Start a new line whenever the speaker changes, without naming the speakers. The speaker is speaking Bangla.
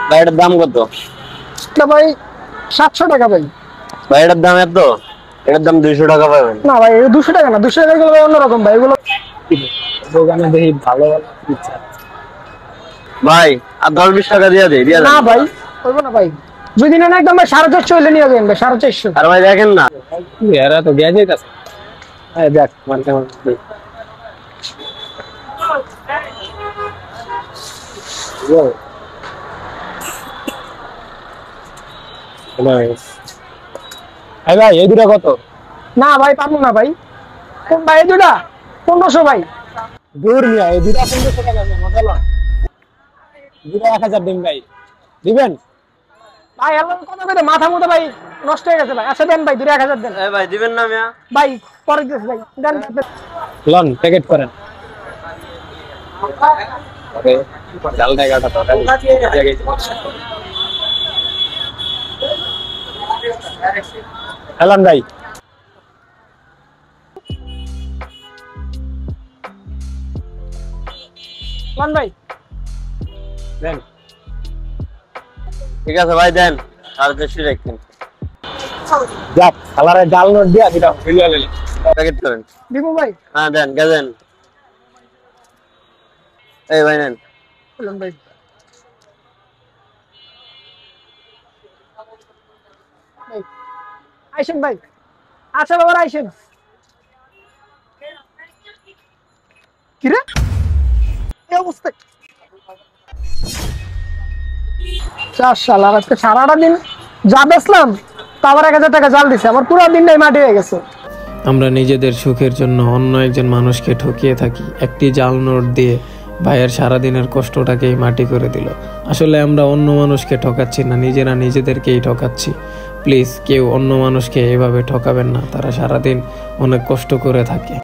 ভাই এটার দাম কত?
ভাই 700 টাকা ভাই।
ভাই এটার দাম এত? এটার দাম 200 টাকা পাবেন।
না ভাই 200 টাকা না, 200 টাকা গুলো অন্যরকম ভাই, এগুলো
দোকানে দেখি ভালো ভাই আর 10-20 টাকা দিয়ে দেই।
না ভাই করবো না ভাই, যদি না একদম ভাই 450 হইলে নিয়ে যাবেন ভাই, 450।
আর ভাই দেখেন না এরা তো গিয়ে যাইতাছে। এই দেখ মানতে মানতে ভাই এই দুটা কত?
না ভাই পাবো না ভাই। কোন ভাই এই দুটা 1500 ভাই।
দূর নিয়ে এই দুটা 1500 টাকা মজা লন। দুটা 1000 দিন ভাই দিবেন?
ভাই আল্লাহ কথা কইতে মাথা মতো ভাই নষ্ট হয়ে গেছে ভাই। আচ্ছা দেন ভাই, 1000 দেন।
ভাই দিবেন না মিয়া?
ভাই পরে দিস ভাই, দেন।
লন প্যাকেট করেন। ওকে ডাল টাকাটা তো হ্যালান ভাই।
কোন ভাই
দেন। ঠিক আছে ভাই দেন, আর বেশি রাখেন। যাক কালারে ডাল নোট দিয়া দিটা ফিলিয়া লইলেন। প্যাকেট করেন।
দিব ভাই।
হ্যাঁ দেন গাজেন। এই ভাই নেন।
বলুন ভাই। আইসেন ভাই। আচ্ছা বাবা আইসেন। কি রে এই অবস্থা? শালা আজকে সারাটা দিন যা বেচলাম তারপর 1000 টাকা জাল দিছে, আমার পুরো দিনটাই মাটি হয়ে গেছে।
আমরা নিজেদের সুখের জন্য অন্য একজন মানুষকে ঠকিয়ে থাকি। একটি জাল নোট দিয়ে ভাইয়ের সারাদিনের কষ্টটাকেই মাটি করে দিল। আসলে আমরা অন্য মানুষকে ঠকাচ্ছি না, নিজেরা নিজেদেরকেই ঠকাচ্ছি। প্লিজ কেউ অন্য মানুষকে এভাবে ঠকাবেন না, তারা সারাদিন অনেক কষ্ট করে থাকে।